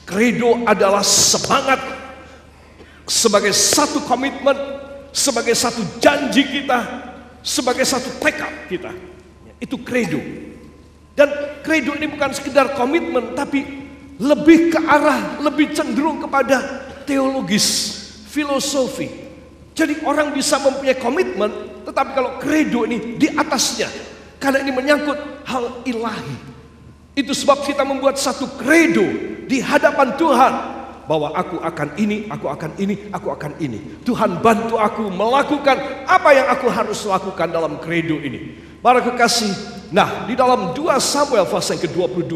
Credo adalah semangat sebagai satu komitmen, sebagai satu janji kita, sebagai satu tekad kita. Itu credo. Dan credo ini bukan sekedar komitmen, tapi lebih ke arah, lebih cenderung kepada teologis, filosofi. Jadi orang bisa mempunyai komitmen, tetapi kalau credo ini di atasnya, karena ini menyangkut hal ilahi. Itu sebab kita membuat satu credo di hadapan Tuhan, bahwa aku akan ini, aku akan ini, aku akan ini. Tuhan bantu aku melakukan apa yang aku harus lakukan dalam credo ini. Para kekasih, nah di dalam 2 Samuel pasal yang ke-22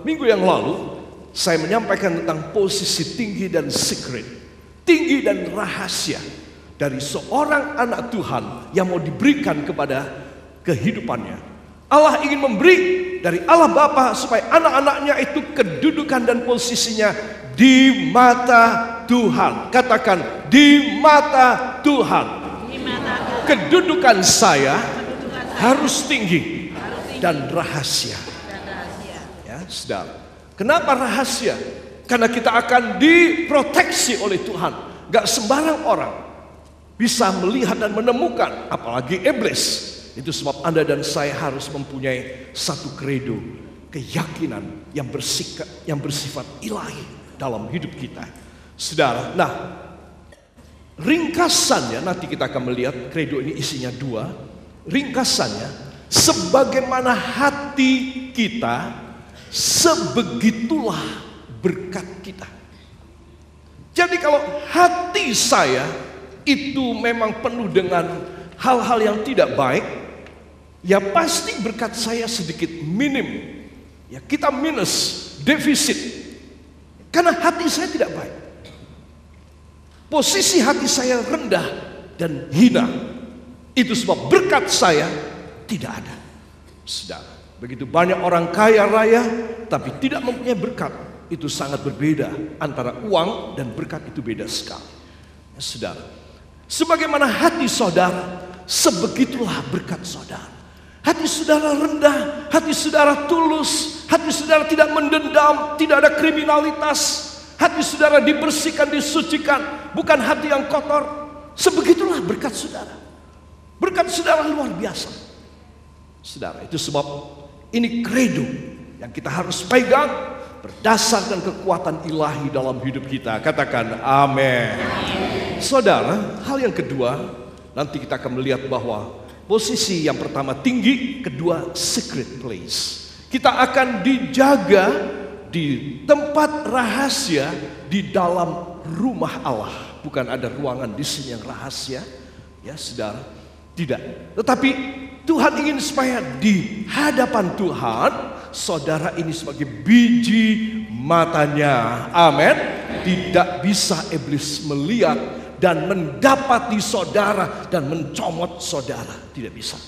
minggu yang lalu, saya menyampaikan tentang posisi tinggi dan secret, tinggi dan rahasia dari seorang anak Tuhan yang mau diberikan kepada kehidupannya. Allah ingin memberi dari Allah Bapa supaya anak-anaknya itu kedudukan dan posisinya di mata Tuhan. Katakan, di mata Tuhan. Kedudukan saya harus tinggi dan rahasia. Ya, saudara. Kenapa rahasia? Karena kita akan diproteksi oleh Tuhan. Gak sembarang orang bisa melihat dan menemukan, apalagi iblis. Itu sebab Anda dan saya harus mempunyai satu credo, keyakinan yang bersifat ilahi dalam hidup kita. Saudara, nah ringkasannya nanti kita akan melihat credo ini isinya 2. Ringkasannya, sebagaimana hati kita, sebegitulah berkat kita. Jadi kalau hati saya itu memang penuh dengan hal-hal yang tidak baik, ya pasti berkat saya sedikit minim. Ya, kita minus, defisit. Karena hati saya tidak baik. Posisi hati saya rendah dan hina. Itu sebab berkat saya tidak ada. Saudara, begitu banyak orang kaya raya tapi tidak mempunyai berkat. Itu sangat berbeda. Antara uang dan berkat itu beda sekali. Ya, saudara, sebagaimana hati saudara, sebegitulah berkat saudara. Hati saudara rendah, hati saudara tulus, hati saudara tidak mendendam, tidak ada kriminalitas, hati saudara dibersihkan, disucikan, bukan hati yang kotor. Sebegitulah berkat saudara. Berkat saudara luar biasa. Saudara, itu sebab ini credo yang kita harus pegang berdasarkan kekuatan ilahi dalam hidup kita. Katakan amin. Saudara, hal yang kedua, nanti kita akan melihat bahwa posisi yang pertama tinggi, kedua secret place. Kita akan dijaga di tempat rahasia di dalam rumah Allah. Bukan ada ruangan di sini yang rahasia, ya saudara. Tidak. Tetapi Tuhan ingin supaya di hadapan Tuhan, saudara ini sebagai biji matanya. Amin. Tidak bisa iblis melihat dan mendapati saudara dan mencomot saudara. Tidak bisa.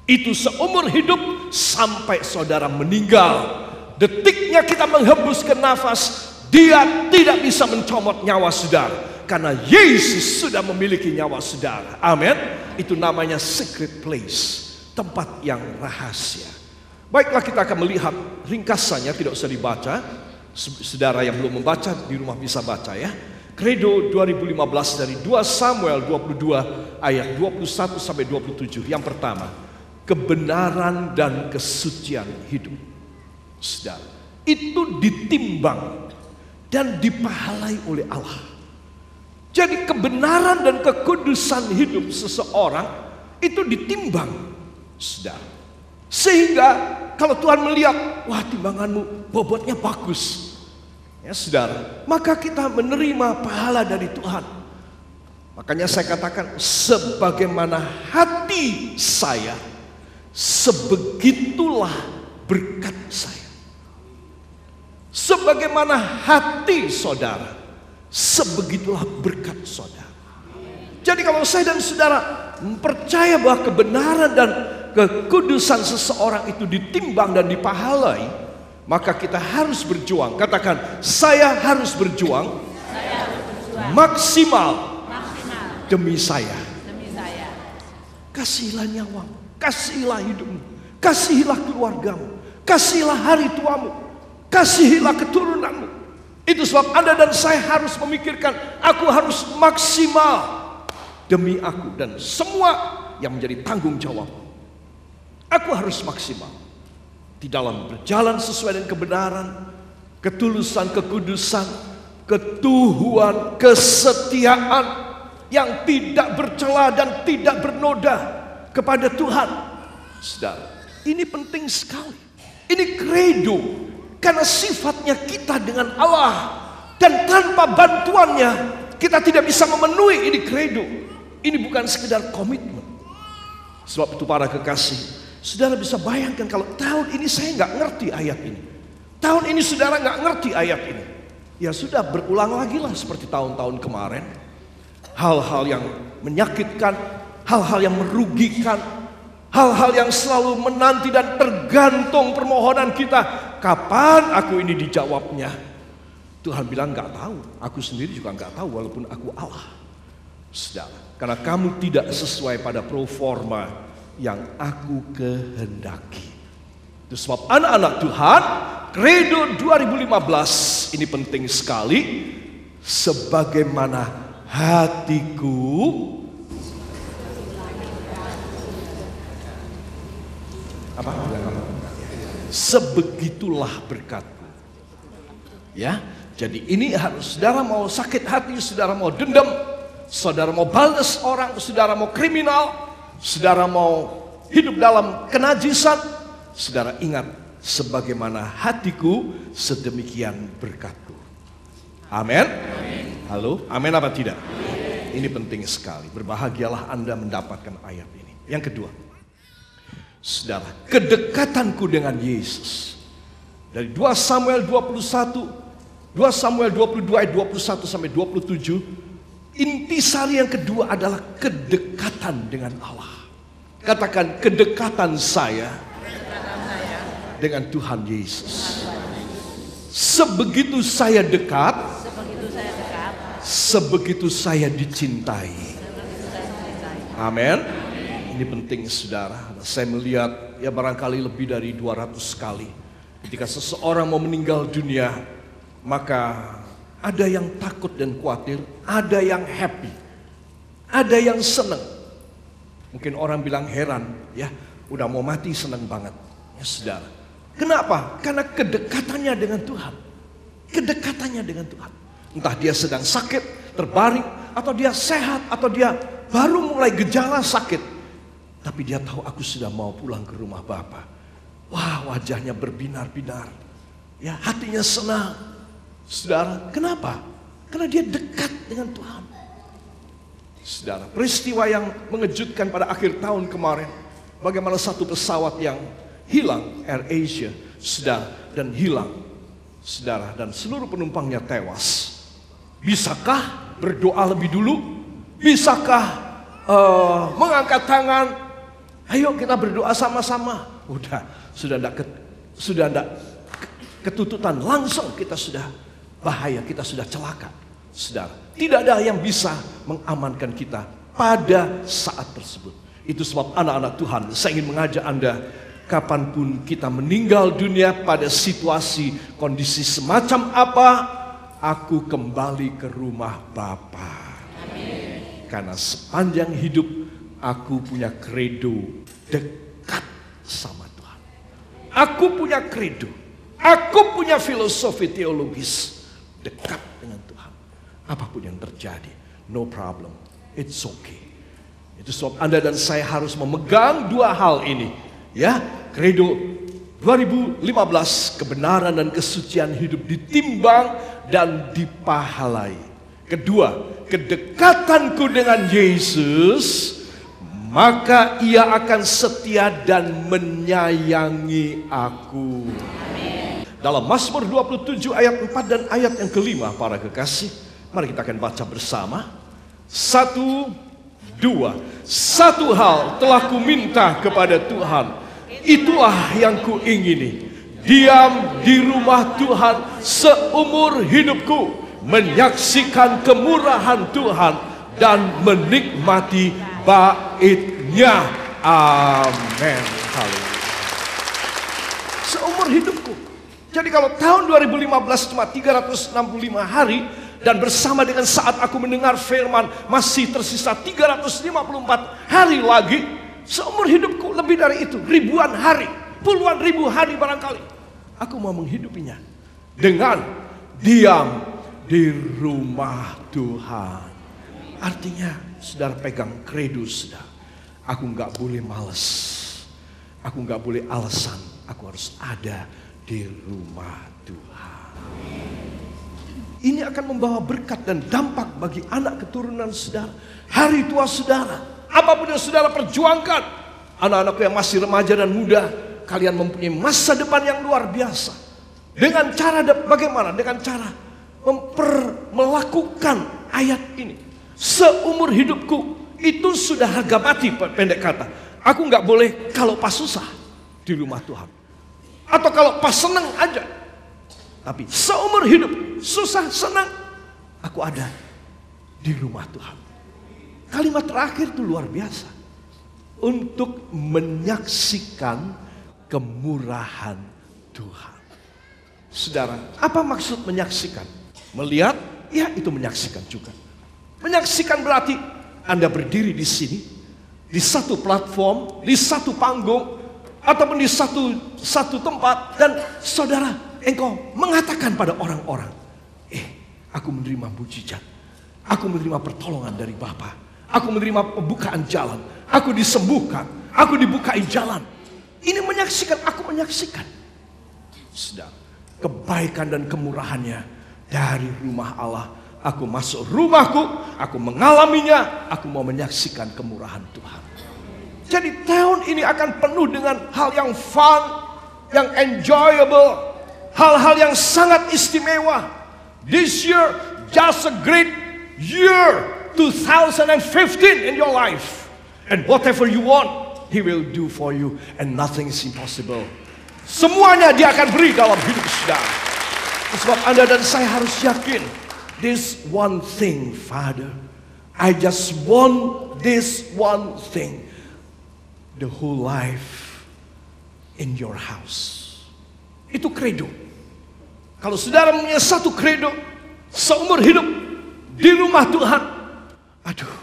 Itu seumur hidup sampai saudara meninggal. Detiknya kita menghembuskan nafas, dia tidak bisa mencomot nyawa saudara. Karena Yesus sudah memiliki nyawa saudara. Amin. Itu namanya secret place, tempat yang rahasia. Baiklah, kita akan melihat ringkasannya, tidak usah dibaca. Saudara yang belum membaca di rumah bisa baca ya. Credo 2015 dari 2 Samuel 22 ayat 21 sampai 27. Yang pertama, kebenaran dan kesucian hidup. Saudara, itu ditimbang dan dipahalai oleh Allah. Jadi kebenaran dan kekudusan hidup seseorang itu ditimbang, saudara. Sehingga kalau Tuhan melihat, wah timbanganmu bobotnya bagus, ya saudara, maka kita menerima pahala dari Tuhan. Makanya saya katakan, sebagaimana hati saya, sebegitulah berkat saya. Sebagaimana hati saudara, sebegitulah berkat saudara. Jadi kalau saya dan saudara percaya bahwa kebenaran dan kekudusan seseorang itu ditimbang dan dipahalai, maka kita harus berjuang. Katakan, saya harus berjuang, maksimal demi saya. Kasihilah nyawamu, kasihilah hidupmu, kasihilah keluargamu, kasihilah hari tuamu, kasihilah keturunanmu. Itu sebab Anda dan saya harus memikirkan, aku harus maksimal demi aku dan semua yang menjadi tanggung jawab. Aku harus maksimal di dalam berjalan sesuai dengan kebenaran, ketulusan, kekudusan, ketuhuan, kesetiaan yang tidak bercela dan tidak bernoda kepada Tuhan. Saudara, ini penting sekali. Ini kredo, karena sifatnya kita dengan Allah, dan tanpa bantuannya kita tidak bisa memenuhi ini kredo. Ini bukan sekedar komitmen. Sebab itu para kekasih, saudara bisa bayangkan kalau tahun ini saya nggak ngerti ayat ini, tahun ini saudara nggak ngerti ayat ini, ya sudah, berulang lagi lah seperti tahun-tahun kemarin. Hal-hal yang menyakitkan, hal-hal yang merugikan, hal-hal yang selalu menanti dan tergantung permohonan kita, kapan aku ini dijawabnya. Tuhan bilang nggak tahu, aku sendiri juga nggak tahu walaupun aku Allah. Saudara, karena kamu tidak sesuai pada proforma yang aku kehendaki. Itu sebab anak-anak Tuhan, kredo 2015 ini penting sekali. Sebagaimana hatiku, sebegitulah berkatku. Ya, jadi ini harus, saudara mau sakit hati, saudara mau dendam, saudara mau balas orang, saudara mau kriminal, saudara mau hidup dalam kenajisan, saudara ingat, sebagaimana hatiku, sedemikian berkatku. Amin. Halo, amin apa tidak? Ini penting sekali. Berbahagialah Anda mendapatkan ayat ini. Yang kedua, saudara, kedekatanku dengan Yesus. Dari 2 Samuel 21, 2 Samuel 22 ayat 21 sampai 27, intisari yang kedua adalah kedekatan dengan Allah. Katakan, kedekatan saya dengan Tuhan Yesus. Sebegitu saya dekat, sebegitu saya dicintai. Amin. Ini penting saudara. Saya melihat ya barangkali lebih dari 200 kali ketika seseorang mau meninggal dunia, maka ada yang takut dan khawatir, ada yang happy, ada yang senang. Mungkin orang bilang heran, ya udah mau mati senang banget. Ya saudara, kenapa? Karena kedekatannya dengan Tuhan. Kedekatannya dengan Tuhan. Entah dia sedang sakit, terbaring, atau dia sehat, atau dia baru mulai gejala sakit, tapi dia tahu aku sudah mau pulang ke rumah Bapa. Wah, wajahnya berbinar-binar, ya hatinya senang. Saudara, kenapa? Karena dia dekat dengan Tuhan. Saudara, peristiwa yang mengejutkan pada akhir tahun kemarin, bagaimana satu pesawat yang hilang, Air Asia, saudara, dan hilang, saudara, dan seluruh penumpangnya tewas. Bisakah berdoa lebih dulu? Bisakah mengangkat tangan? Ayo kita berdoa sama-sama. Sudah tidak ketututan, langsung kita sudah bahaya, kita sudah celaka. Saudara, tidak ada yang bisa mengamankan kita pada saat tersebut. Itu sebab anak-anak Tuhan, saya ingin mengajak Anda, kapanpun kita meninggal dunia pada situasi kondisi semacam apa, aku kembali ke rumah Bapa. Amin. Karena sepanjang hidup aku punya kredo dekat sama Tuhan. Aku punya kredo, aku punya filosofi teologis dekat dengan Tuhan. Apapun yang terjadi, no problem, it's okay. Itu sebab Anda dan saya harus memegang dua hal ini, ya. Kredo 2015, kebenaran dan kesucian hidup ditimbang dan dipahalai. Kedua, kedekatanku dengan Yesus, maka ia akan setia dan menyayangi aku. Amin. Dalam Mazmur 27 ayat 4 dan ayat yang kelima, para kekasih, mari kita akan baca bersama. 1, 2. Satu hal telah ku minta kepada Tuhan, itulah yang ku ingini, diam di rumah Tuhan seumur hidupku, menyaksikan kemurahan Tuhan dan menikmati bait-Nya. Amin. Haleluya. Seumur hidupku, Jadi kalau tahun 2015 cuma 365 hari, dan bersama dengan saat aku mendengar firman masih tersisa 354 hari lagi, seumur hidupku lebih dari itu, ribuan hari, puluhan ribu hari barangkali. Aku mau menghidupinya dengan diam di rumah Tuhan. Artinya, saudara pegang kredo saudara. Aku nggak boleh malas, aku nggak boleh alasan, aku harus ada di rumah Tuhan. Ini akan membawa berkat dan dampak bagi anak keturunan saudara, hari tua saudara. Apapun yang saudara perjuangkan, anak-anakku yang masih remaja dan muda, kalian mempunyai masa depan yang luar biasa. Dengan cara bagaimana? Dengan cara melakukan ayat ini. Seumur hidupku itu sudah harga mati, pendek kata. Aku nggak boleh kalau pas susah di rumah Tuhan, atau kalau pas senang aja. Tapi seumur hidup, susah, senang, aku ada di rumah Tuhan. Kalimat terakhir itu luar biasa. Untuk menyaksikan kemurahan Tuhan. Saudara, apa maksud menyaksikan? Melihat, ya itu menyaksikan juga. Menyaksikan berarti Anda berdiri di sini, di satu platform, di satu panggung, ataupun di satu tempat, dan saudara, engkau mengatakan pada orang-orang, aku menerima mujizat, aku menerima pertolongan dari Bapa, aku menerima pembukaan jalan, aku disembuhkan, aku dibukai jalan. Ini menyaksikan, aku menyaksikan. Saudara, kebaikan dan kemurahannya dari rumah Allah. Aku masuk rumahku, aku mengalaminya, aku mau menyaksikan kemurahan Tuhan. Jadi tahun ini akan penuh dengan hal yang fun, yang enjoyable, hal-hal yang sangat istimewa. This year just a great year, 2015 in your life. And whatever you want, He will do for you, and nothing is impossible. Semuanya Dia akan beri dalam hidup saudara. Sebab Anda dan saya harus yakin, this one thing, Father, I just want this one thing, the whole life in your house. Itu kredo. Kalau saudara punya satu kredo, seumur hidup di rumah Tuhan, aduh,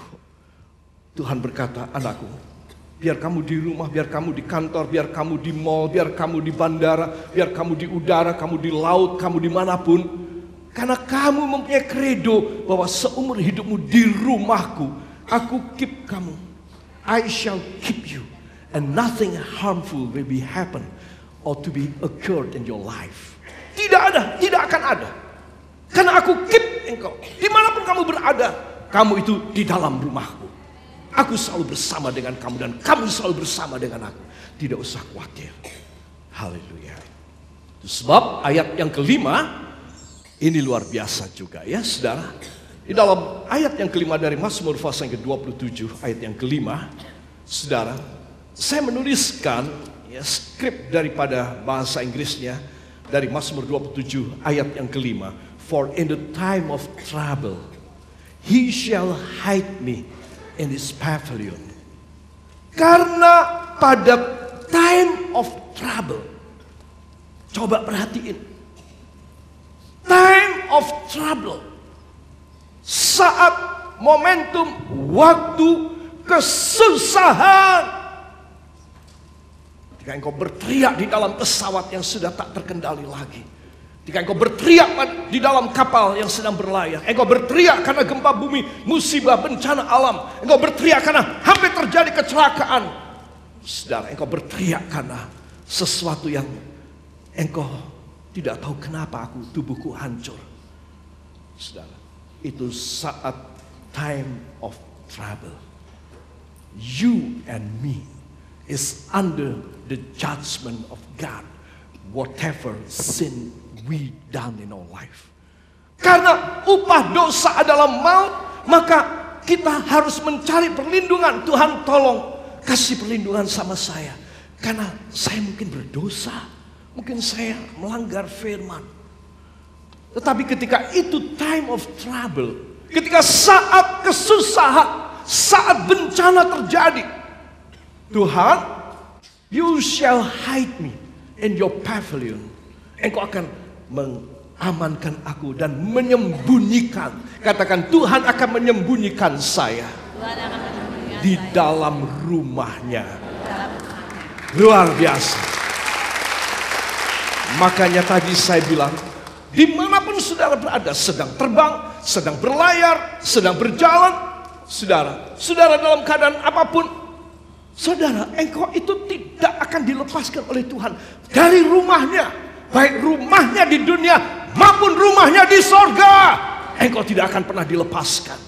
Tuhan berkata, anakku, biar kamu di rumah, biar kamu di kantor, biar kamu di mall, biar kamu di bandara, biar kamu di udara, kamu di laut, kamu dimanapun, karena kamu mempunyai kredo bahwa seumur hidupmu di rumahku, aku keep kamu. I shall keep you, and nothing harmful will be happen or to be occurred in your life. Tidak ada, tidak akan ada. Karena aku keep engkau. Dimanapun kamu berada, kamu itu di dalam rumahku. Aku selalu bersama dengan kamu, dan kamu selalu bersama dengan aku. Tidak usah khawatir. Haleluya. Sebab ayat yang kelima, ini luar biasa juga ya saudara. Di dalam ayat yang kelima dari Mazmur pasal yang ke-27, ayat yang kelima, saudara, saya menuliskan ya, skrip daripada bahasa Inggrisnya, dari Mazmur 27 ayat yang kelima. For in the time of trouble, He shall hide me in His pavilion. Karena pada time of trouble, coba perhatiin, time of trouble, saat momentum waktu kesusahan, ketika engkau berteriak di dalam pesawat yang sudah tak terkendali lagi, ketika engkau berteriak di dalam kapal yang sedang berlayar, engkau berteriak karena gempa bumi, musibah, bencana alam, engkau berteriak karena hampir terjadi kecelakaan, saudara, engkau berteriak karena sesuatu yang engkau tidak tahu kenapa tubuhku hancur, saudara, itu saat time of trouble. You and me is under the judgment of God, whatever sin we done in our life. Karena upah dosa adalah maut, maka kita harus mencari perlindungan. Tuhan tolong kasih perlindungan sama saya, karena saya mungkin berdosa, mungkin saya melanggar firman. Tetapi ketika itu time of trouble, ketika saat kesusahan, saat bencana terjadi, Tuhan, you shall hide me in your pavilion, Engkau akan mengamankan aku dan menyembunyikan. Katakan, Tuhan akan menyembunyikan saya di dalam rumahnya. Luar biasa. Makanya tadi saya bilang, dimanapun saudara berada, sedang terbang, sedang berlayar, sedang berjalan, saudara dalam keadaan apapun, saudara, engkau itu tidak akan dilepaskan oleh Tuhan dari rumahnya, baik rumahnya di dunia maupun rumahnya di sorga. Engkau tidak akan pernah dilepaskan.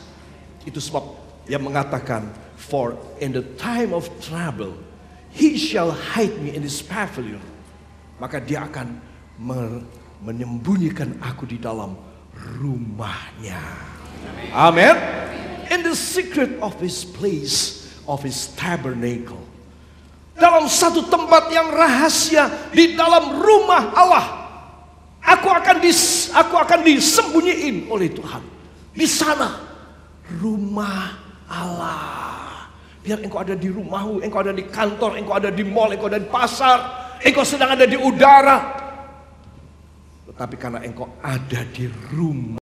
Itu sebab yang mengatakan, for in the time of trouble he shall hide me in his pavilion. Maka dia akan menyembunyikan aku di dalam rumahnya. Amin. In the secret of his place, of his tabernacle. Dalam satu tempat yang rahasia di dalam rumah Allah. Aku akan disembunyiin oleh Tuhan. Di sana rumah Allah. Biar engkau ada di rumahmu, engkau ada di kantor, engkau ada di mall, engkau ada di pasar, engkau sedang ada di udara. Tetapi karena engkau ada di rumah